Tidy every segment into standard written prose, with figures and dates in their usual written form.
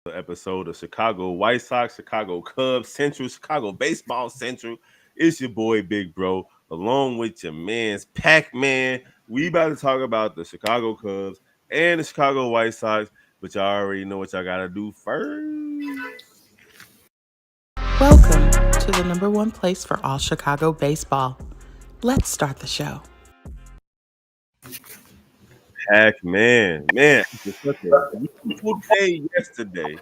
episode of Chicago White Sox, Chicago Cubs Central, Chicago Baseball Central. It's your boy Big Bro, along with your man's Pac Man. We about to talk about the Chicago Cubs and the Chicago White Sox, but y'all already know what y'all gotta do first. Welcome to the number one place for all Chicago baseball. Let's start the show. Pac Man, it's such a beautiful day yesterday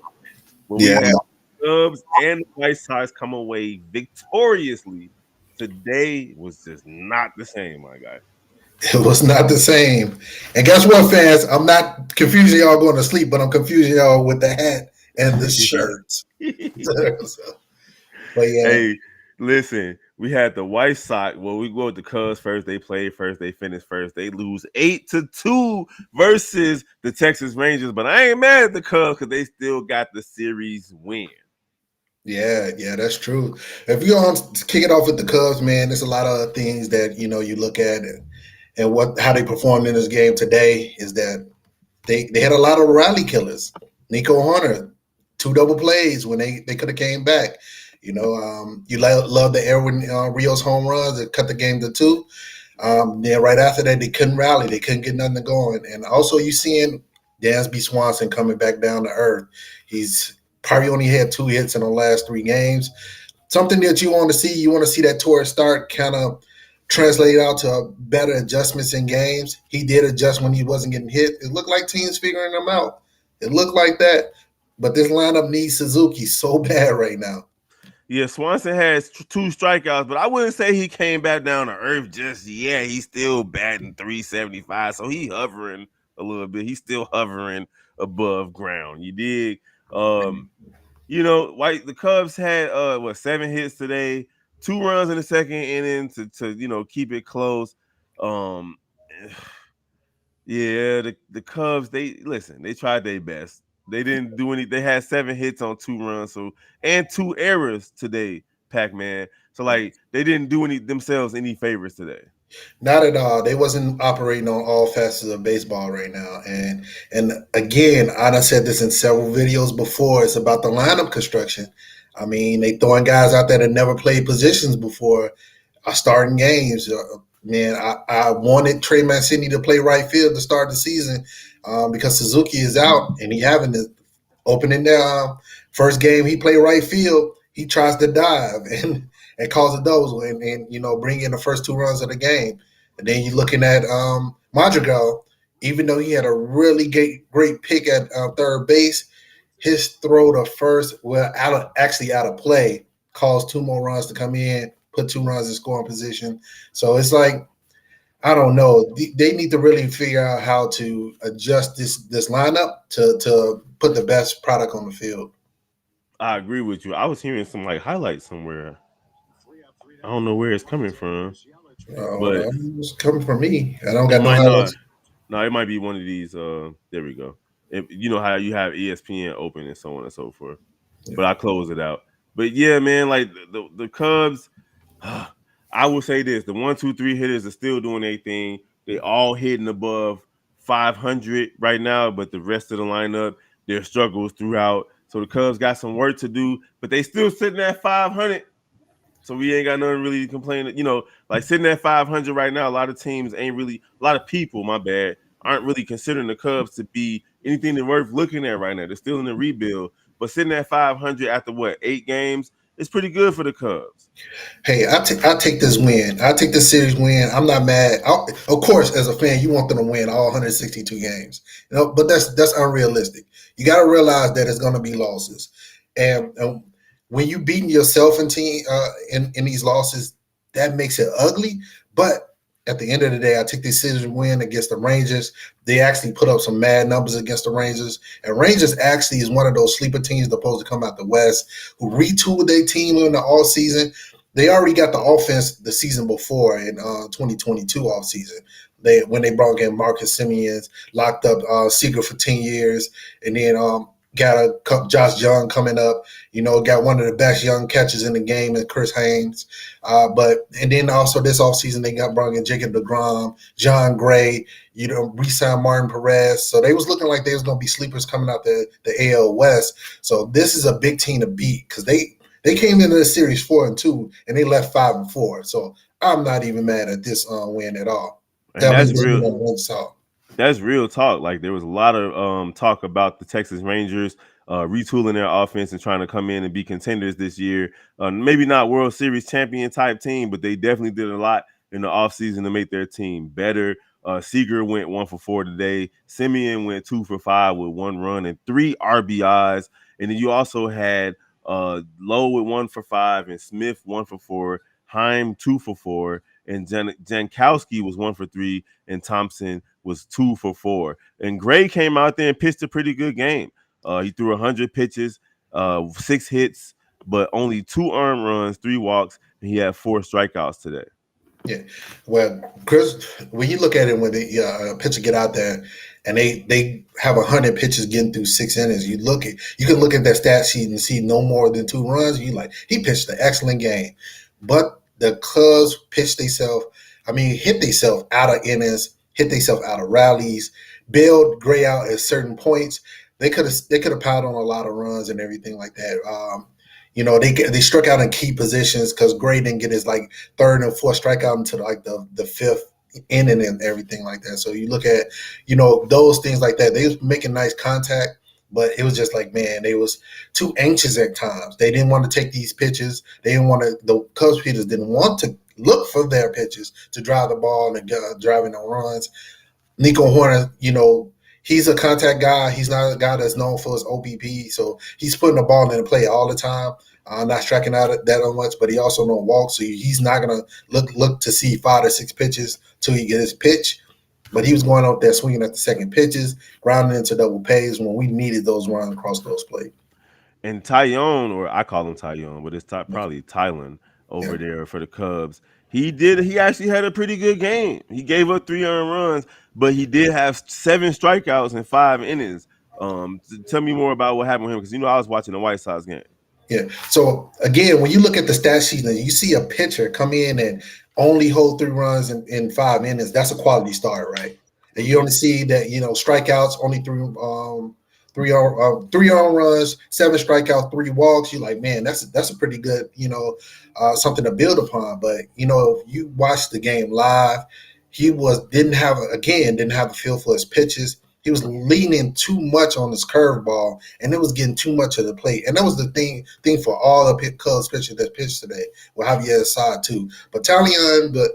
when we Yeah, had the Cubs and the White Sox come away victoriously. Today was just not the same, my guy. it was not the same. And guess what, fans? I'm not confusing y'all going to sleep, but I'm confusing y'all with the hat and the shirt. But yeah, Hey, listen, we had the White Sox. Well, we go with the Cubs first. They played first. They finished first. They lose 8-2 versus the Texas Rangers. But I ain't mad at the Cubs because they still got the series win. yeah, that's true. If you're going to kick it off with the Cubs, man, there's a lot of things that you look at and what how they performed in this game today is that they had a lot of rally killers. Nico Hunter, two double plays when they could have came back. Love the Erwin Rios home runs that cut the game to two. Then right after that, they couldn't rally. They couldn't get nothing going. And also you seeing Dansby Swanson coming back down to earth. He's probably only had 2 hits in the last 3 games. Something that you want to see. You want to see that Torres start kind of translate out to better adjustments in games. He did adjust when he wasn't getting hit. It looked like teams figuring him out. It looked like that. But this lineup needs Suzuki so bad right now. Yeah, Swanson has 2 strikeouts, but I wouldn't say he came back down to earth just yet. He's still batting 375, so he hovering a little bit. He's still hovering above ground. You dig? Um, the Cubs had 7 hits today, 2 runs in the second inning to keep it close. Um, yeah, the Cubs they tried their best. They didn't do any. They had 7 hits on 2 runs, and 2 errors today, Pac Man. So like they didn't do themselves any favors today. Not at all. They wasn't operating on all facets of baseball right now. And again, I done said this in several videos before. It's about the lineup construction. I mean, they throwing guys out there that never played positions before, starting games. Man, I wanted Trey Mancini to play right field to start the season because Suzuki is out and he having the opening the first game he played right field. He tries to dive and cause a double and bring in the first 2 runs of the game. And then you're looking at Madrigal, even though he had a really great pick at third base, his throw to first, out of play, caused 2 more runs to come in, put 2 runs in scoring position. So it's like, I don't know. They need to really figure out how to adjust this lineup to put the best product on the field. I agree with you. I was hearing some like highlights somewhere. I don't know where it's coming from, but It's coming from me. I don't it got no might not. highlights. No, it might be one of these. There we go. You know how you have ESPN open and so on and so forth. But I close it out. But yeah, man, like the Cubs. I will say this: the 1, 2, 3 hitters are still doing their thing. They all hitting above 500 right now, but the rest of the lineup, their struggles throughout. So the Cubs got some work to do, but they still sitting at 500. So we ain't got nothing really to complain. Like sitting at 500 right now, a lot of teams a lot of people, my bad, aren't really considering the Cubs to be anything that's worth looking at right now. They're still in the rebuild, but sitting at 500 after 8 games, it's pretty good for the Cubs. Hey, I take this win. I take this series win. I'm not mad. Of course, as a fan, you want them to win all 162 games. But that's unrealistic. You got to realize that it's going to be losses, and when you beating yourself in these losses, that makes it ugly. But at the end of the day, I take this series win against the Rangers. They actually put up some mad numbers against the Rangers, and Rangers actually is one of those sleeper teams supposed to come out the West who retooled their team in the all season. They already got the offense the season before in 2022 offseason. When they brought in Marcus Simeons, locked up Seager for 10 years, and then got a Josh Young coming up. Got one of the best young catchers in the game, and Chris Haynes. And then also this offseason they got brought in Jacob DeGrom, John Gray. Re-signed Martin Perez. So they was looking like they was going to be sleepers coming out the AL West. So this is a big team to beat because they came into the series 4-2 and they left 5-4. So I'm not even mad at this win at all. And that's real. That's real talk. Like there was a lot of talk about the Texas Rangers retooling their offense and trying to come in and be contenders this year. Maybe not World Series champion type team, but they definitely did a lot in the offseason to make their team better. Seager went 1 for 4 today. Simeon went 2 for 5 with 1 run and 3 RBIs. And then you also had Lowe with 1 for 5 and Smith 1 for 4, Heim 2 for 4, and Jankowski was 1 for 3, and Thompson was 2 for 4. And Gray came out there and pitched a pretty good game. He threw 100 pitches, 6 hits, but only 2 earned runs, 3 walks, and he had 4 strikeouts today. Yeah, well, Chris, when you look at it when the pitcher get out there and they have 100 pitches getting through 6 innings, you can look at that stat sheet and see no more than 2 runs. You like he pitched an excellent game, but the Cubs pitched themselves. Hit themselves out of innings, hit themselves out of rallies, bailed Gray out at certain points. They could have piled on a lot of runs and everything like that. They struck out in key positions because Gray didn't get his like 3rd and 4th strikeout until like the 5th inning and everything like that. So you look at those things like that. They was making nice contact, but it was just like, man, they was too anxious at times. They didn't want to take these pitches. The Cubs pitchers didn't want to look for their pitches to drive the ball and driving the runs. Nico Horner, he's a contact guy. He's not a guy that's known for his OBP, so he's putting the ball in the play all the time. Not striking out that much, but he also don't walk, so he's not gonna look to see 5 or 6 pitches till he get his pitch. But he was going out there swinging at the second pitches, grounding into double pays when we needed those runs across those plates. And Tyone, or I call him Tyone, but it's probably Tylen over there for the Cubs. He actually had a pretty good game. He gave up 3 earned runs, but he did have 7 strikeouts in 5 innings. Tell me more about what happened with him, because I was watching the White Sox game. Yeah. So again, when you look at the stat sheet and you see a pitcher come in and only hold 3 runs in 5 innings, that's a quality start, right? And you only see that strikeouts only 3 earned runs, 7 strikeouts, 3 walks. You're like, man, that's a pretty good something to build upon. But if you watch the game live, he didn't have a feel for his pitches. He was leaning too much on his curveball, and it was getting too much of the plate. And that was the thing for all the Cubs pitchers that pitched today. Well, Javier Assad too, but Talion, but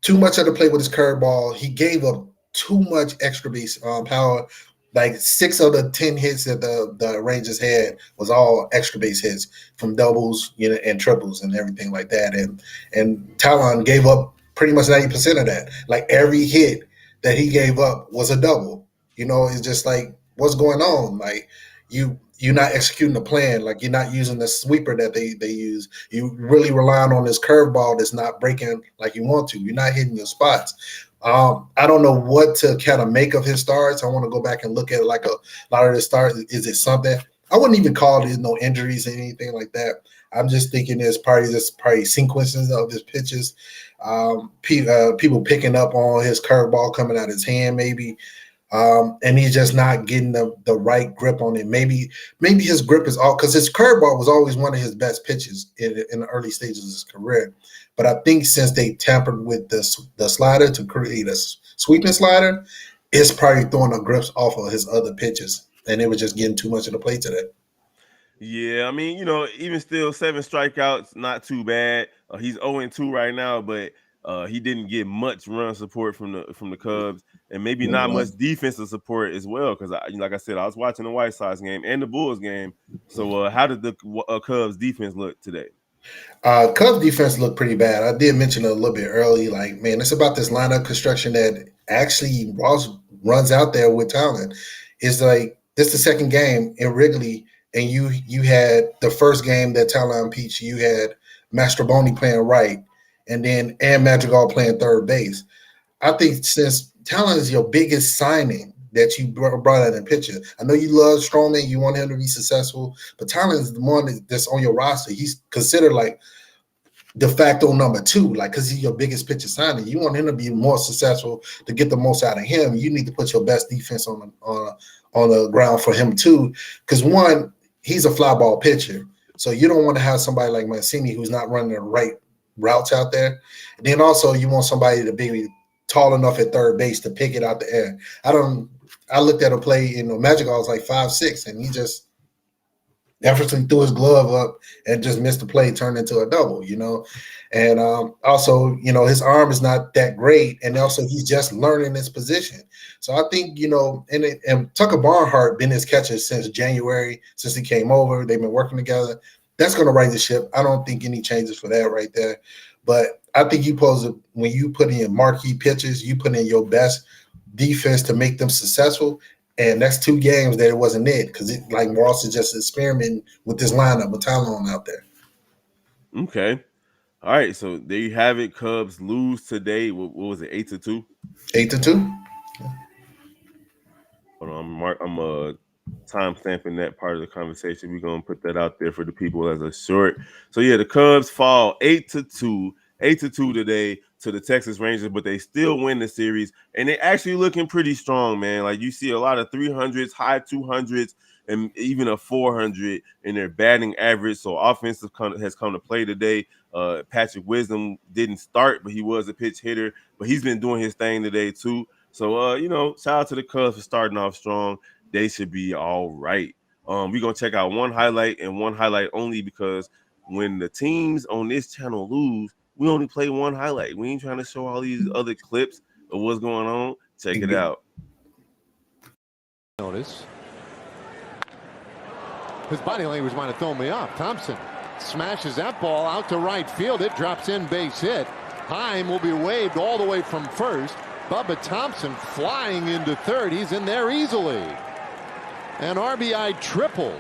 too much of the plate with his curveball. He gave up too much extra base power. Like 6 of the 10 hits that the Rangers had was all extra base hits from doubles, and triples and everything like that. And Talon gave up pretty much 90% of that. Like every hit that he gave up was a double. It's just like, what's going on? Like you're not executing the plan. Like you're not using the sweeper that they use. You really relying on this curveball that's not breaking like you want to. You're not hitting your spots. I don't know what to kind of make of his starts. I want to go back and look at like a lot of the starts. Is it something? I wouldn't even call it no injuries or anything like that. I'm just thinking there's probably sequences of his pitches. People picking up on his curveball coming out of his hand maybe. And he's just not getting the right grip on it. Maybe his grip is all because his curveball was always one of his best pitches in the early stages of his career. But I think since they tampered with the slider to create a sweeping slider, it's probably throwing the grips off of his other pitches, and it was just getting too much of the plate today. Yeah, even still 7 strikeouts, not too bad. He's 0-2 right now, but he didn't get much run support from the Cubs, and maybe not much defensive support as well. Because like I said, I was watching the White Sox game and the Bulls game. So how did the Cubs defense look today? Cubs defense looked pretty bad. I did mention it a little bit early. Like, man, it's about this lineup construction that actually runs out there with talent. It's like this the second game in Wrigley, and you had the first game that Talon Peach, you had Mastroboni playing right, and Madrigal playing third base. I think since Talon is your biggest signing, that you brought out in the picture. I know you love Stroman, you want him to be successful, but Tyler is the one that's on your roster. He's considered like de facto number 2, like because he's your biggest pitcher signing. You want him to be more successful to get the most out of him. You need to put your best defense on the ground for him too, because one, he's a fly ball pitcher, so you don't want to have somebody like Mancini who's not running the right routes out there. And then also you want somebody to be tall enough at third base to pick it out the air. I looked at a play in Magic. I was like 5'6", and he just effortlessly threw his glove up and just missed the play, turned into a double, And also, his arm is not that great, and also he's just learning his position. So I think, and Tucker Barnhart been his catcher since January, since he came over. They've been working together. That's going to right the ship. I don't think any changes for that right there. But I think when you put in marquee pitchers, you put in your best defense to make them successful. And that's 2 games that it wasn't it, because like Ross is just experimenting with this lineup with Talon out there. Okay. All right. So there you have it. Cubs lose today. What was it? 8-2? 8-2. Hold on. I'm time stamping that part of the conversation. We're gonna put that out there for the people as a short. So yeah, the Cubs fall 8-2 today to the Texas Rangers, but they still win the series, and they actually looking pretty strong, man. Like you see a lot of 300s, high 200s, and even a 400 in their batting average. So offense has come to play today. Patrick Wisdom didn't start, but he was a pitch hitter, but he's been doing his thing today too. So shout out to the Cubs for starting off strong. They should be all right. We're gonna check out one highlight and one highlight only, because when the teams on this channel lose, we only play one highlight. We ain't trying to show all these other clips of what's going on. Check it out. Notice. His body language might have thrown me off. Thompson smashes that ball out to right field. It drops in, base hit. Heim will be waved all the way from first. Bubba Thompson flying into third. He's in there easily. An RBI triple.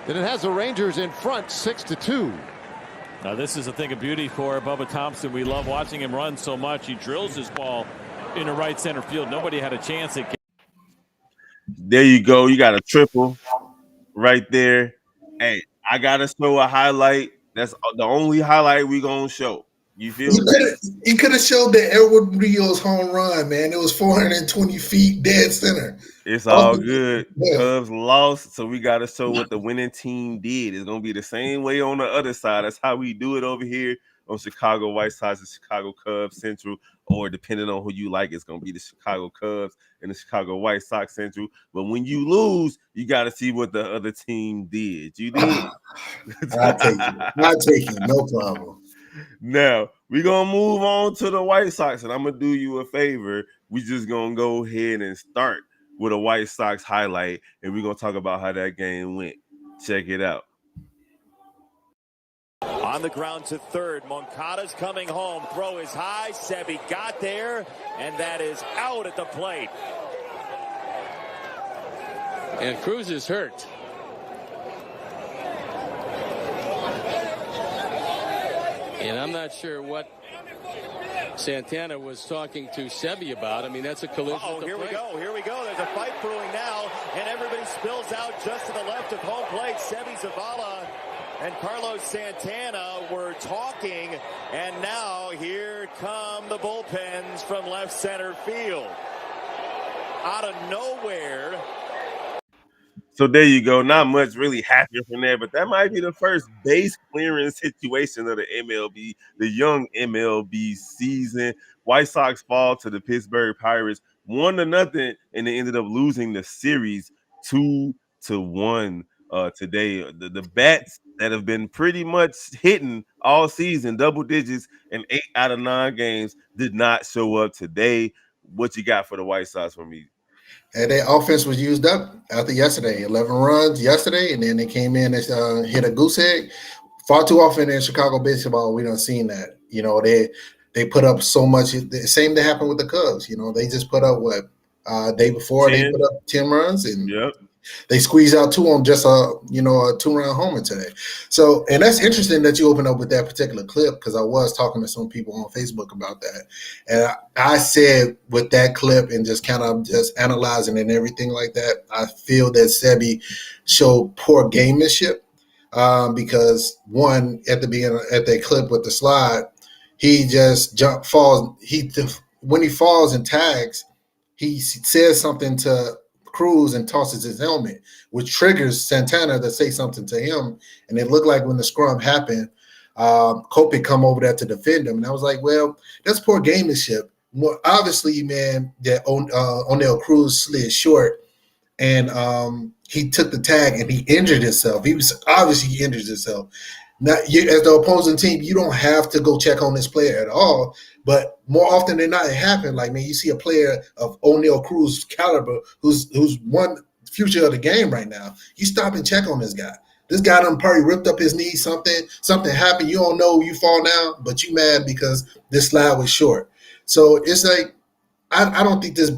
And it has the Rangers in front 6-2. Now this is a thing of beauty for Bubba Thompson. We love watching him run so much. He drills his ball into right center field. Nobody had a chance at. There you go. You got a triple right there. Hey, I gotta show a highlight. That's the only highlight we gonna show. You feel me? He could have showed the Edward Rios home run, man. It was 420 feet dead center. It's all good. Yeah. Cubs lost, so we got to show what the winning team did. It's going to be the same way on the other side. That's how we do it over here on Chicago White Sox and Chicago Cubs Central, or depending on who you like, it's going to be the Chicago Cubs and the Chicago White Sox Central. But when you lose, you got to see what the other team did. You did. I'll take it. No problem. Now, we're going to move on to the White Sox, and I'm going to do you a favor. We just going to go ahead and start with a White Sox highlight, and we're going to talk about how that game went. Check it out. On the ground to third, Moncada's coming home. Throw is high. Sebi got there, and that is out at the plate. And Cruz is hurt. And I'm not sure what Santana was talking to Sebi about. I mean, that's a collision. Oh, here we go. Here we go. There's a fight brewing now, and everybody spills out just to the left of home plate. Sebi Zavala and Carlos Santana were talking, and now here come the bullpens from left center field. Out of nowhere. So there you go. Not much really happened from there, but that might be the first base clearing situation of the MLB, the young MLB season. White Sox fall to the Pittsburgh Pirates 1-0, and they ended up losing the series 2-1 today. The bats that have been pretty much hitting all season, double digits in 8 out of 9 games, did not show up today. What you got for the White Sox for me? And their offense was used up after yesterday. 11 runs yesterday, and then they came in and hit a goose egg. Far too often in Chicago baseball, we don't seen that. They put up so much. The same that happened with the Cubs. They just put up day before 10. They put up 10 runs, and They squeezed out two on just a 2-run homer today. So, and that's interesting that you open up with that particular clip because I was talking to some people on Facebook about that, and I said with that clip and just kind of just analyzing and everything like that, I feel that Sebi showed poor gamemanship because one at the beginning at that clip with the slide, he just falls. When he falls and tags, he says something to Cruz and tosses his helmet, which triggers Santana to say something to him. And it looked like when the scrum happened, Kope come over there to defend him. And I was like, well, that's poor gamemanship. Well, obviously, man, that O'Neal Cruz slid short and he took the tag and he injured himself. He injured himself. Now, as the opposing team, you don't have to go check on this player at all. But more often than not, it happens. Like, man, you see a player of O'Neal Cruz's caliber who's one future of the game right now. You stop and check on this guy. This guy done probably ripped up his knee, something happened. You don't know, you fall down, but you mad because this slide was short. So it's like, I don't think this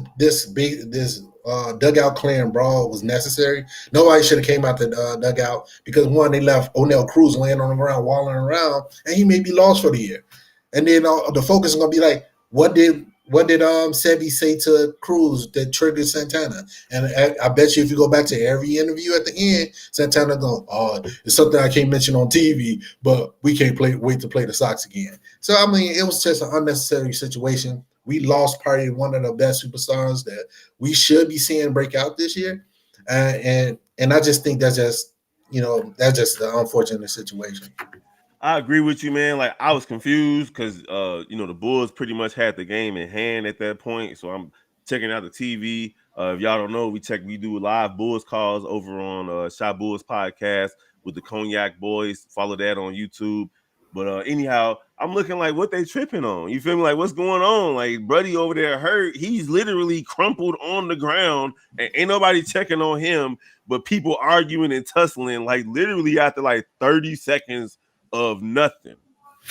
dugout clearing brawl was necessary. Nobody should have came out the dugout because one, they left O'Neal Cruz laying on the ground, walling around, and he may be lost for the year. And then the focus is gonna be like, what did Sebi say to Cruz that triggered Santana? And I bet you if you go back to every interview at the end, Santana going, "Oh, it's something I can't mention on TV, but we can't wait to play the Sox again." So I mean, it was just an unnecessary situation. We lost probably one of the best superstars that we should be seeing break out this year, and I just think that's just an unfortunate situation. I agree with you, man. Like, I was confused because the Bulls pretty much had the game in hand at that point. So I'm checking out the TV. If y'all don't know, we do live Bulls calls over on Shot Bulls podcast with the Cognac Boys. Follow that on YouTube. But anyhow, I'm looking like, what they tripping on? You feel me? Like, what's going on? Like, Buddy over there hurt. He's literally crumpled on the ground and ain't nobody checking on him, but people arguing and tussling like literally after like 30 seconds of nothing,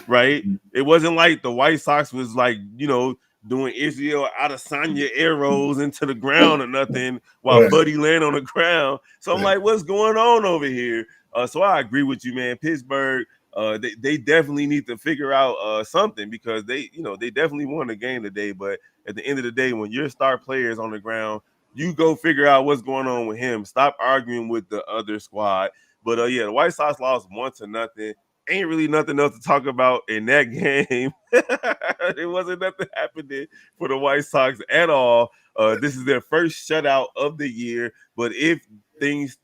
right? It wasn't like the White Sox was like, doing Israel Adesanya arrows into the ground or nothing while Right. Buddy laying on the ground. So I'm like, what's going on over here? So I agree with you, man. Pittsburgh, they definitely need to figure out something because they definitely won the game today. But at the end of the day, when your star player is on the ground, you go figure out what's going on with him. Stop arguing with the other squad. But the White Sox lost 1-0. Ain't really nothing else to talk about in that game. It wasn't nothing happening for the White Sox at all. This is their first shutout of the year. But if things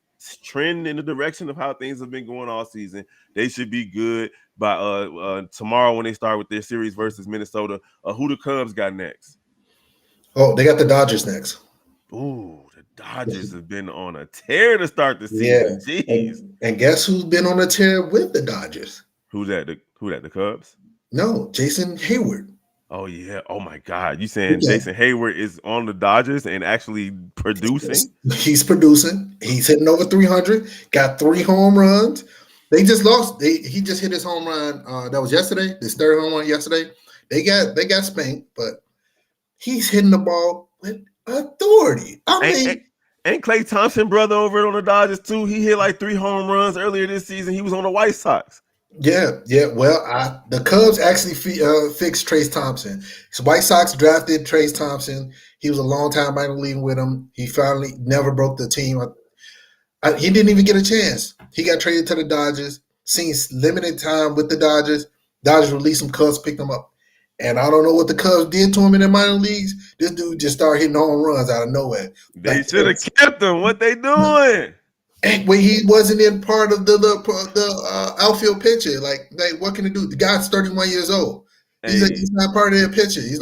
trend in the direction of how things have been going all season, they should be good by tomorrow when they start with their series versus Minnesota. Who the Cubs got next? Oh, they got the Dodgers next. Ooh, the Dodgers have been on a tear to start the season. Yeah. Jeez. And guess who's been on a tear with the Dodgers? Who's that? The Cubs? No, Jason Hayward. Oh, yeah. Oh, my God. You saying Jason Hayward is on the Dodgers and actually producing? He's producing. He's hitting over 300. Got 3 home runs. They just lost. He just hit his home run. That was yesterday. This third home run yesterday. They got spanked, but he's hitting the ball with authority. Ain't Klay Thompson brother over on the Dodgers too? He hit like 3 home runs earlier this season. He was on the White Sox. Yeah. Well, the Cubs actually fixed Trayce Thompson. So White Sox drafted Trayce Thompson. He was a long time minor league with them. He finally never broke the team. He didn't even get a chance. He got traded to the Dodgers. Seen limited time with the Dodgers. Dodgers released him. Cubs picked him up. And I don't know what the Cubs did to him in the minor leagues. This dude just started hitting home runs out of nowhere. They should have kept him. What they doing? And when he wasn't in part of the outfield pitcher, like what can he do? The guy's 31 years old. He's not part of their pitcher. He's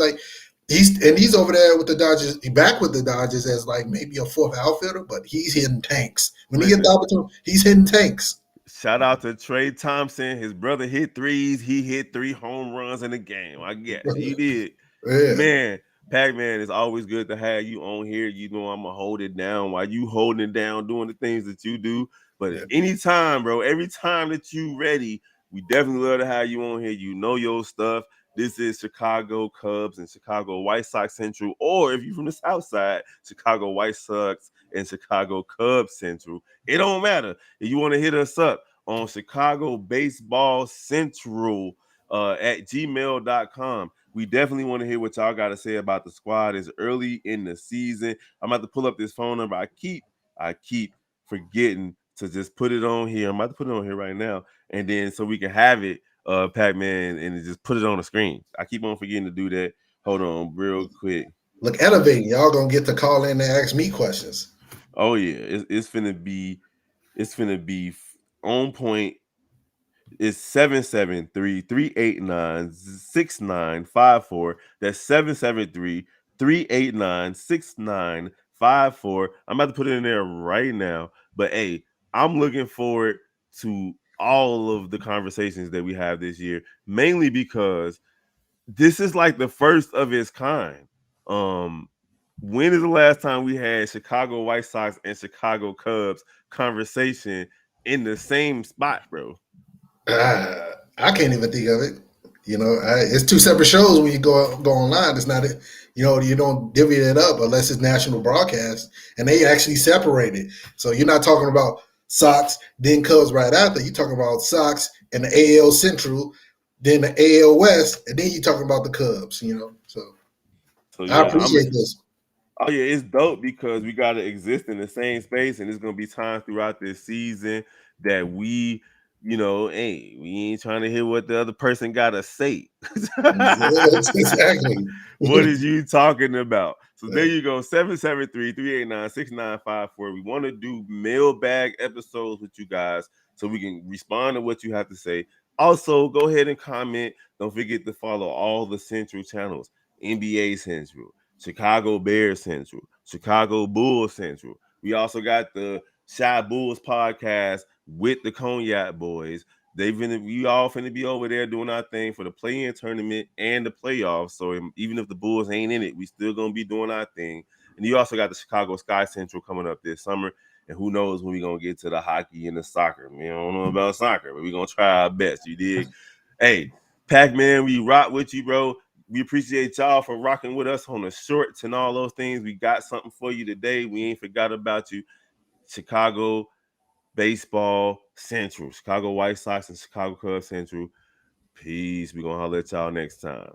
over there with the Dodgers. He's back with the Dodgers as like maybe a 4th outfielder, but he's hitting tanks. When he gets the opportunity, he's hitting tanks. Shout out to Trey Thompson. His brother hit 3s. He hit 3 home runs in the game. I guess he did. Yeah. Man, Pac-Man, it's always good to have you on here. You know I'm going to hold it down while you holding it down, doing the things that you do. But anytime, bro, every time that you ready, we definitely love to have you on here. You know your stuff. This is Chicago Cubs and Chicago White Sox Central, or if you're from the South Side, Chicago White Sox and Chicago Cubs Central. It don't matter. If you want to hit us up on Chicago Baseball Central at gmail.com. We definitely want to hear what y'all got to say about the squad. It's early in the season. I'm about to pull up this phone number. I keep forgetting to just put it on here. I'm about to put it on here right now, and then so we can have it, Pac-Man, and just put it on the screen. I keep on forgetting to do that. Hold on, real quick. Look, elevating. Y'all gonna get to call in and ask me questions. Oh yeah, it's finna be on point. It's 773-389-6954. That's 773-389-6954. I'm about to put it in there right now. But hey, I'm looking forward to all of the conversations that we have this year, mainly because this is like the first of its kind. When is the last time we had Chicago White Sox and Chicago Cubs conversation in the same spot, bro? I can't even think of it. It's two separate shows when you go online. It's not, you don't divvy it up unless it's national broadcast, and they actually separate it. So you're not talking about Sox, then Cubs right after. You're talking about Sox and the AL Central, then the AL West, and then you're talking about the Cubs. So yeah, I appreciate this. Oh yeah, it's dope because we got to exist in the same space, and there's gonna be times throughout this season that we, hey, we ain't trying to hear what the other person gotta say. Yes, exactly. What is you talking about? So there you go, 773-389-6954. We want to do mailbag episodes with you guys so we can respond to what you have to say. Also, go ahead and comment. Don't forget to follow all the Central channels: NBA Central, Chicago Bears Central, Chicago Bulls Central. We also got the Shy Bulls podcast with the Cognac Boys. We all finna be over there doing our thing for the play-in tournament and the playoffs. So even if the Bulls ain't in it, we still gonna be doing our thing. And you also got the Chicago Sky Central coming up this summer. And who knows when we gonna get to the hockey and the soccer. I don't know about soccer, but we gonna try our best. You dig? Hey, Pac-Man, we rock with you, bro. We appreciate y'all for rocking with us on the shorts and all those things. We got something for you today. We ain't forgot about you. Chicago Baseball Central, Chicago White Sox and Chicago Cubs Central. Peace. We're going to holler at y'all next time.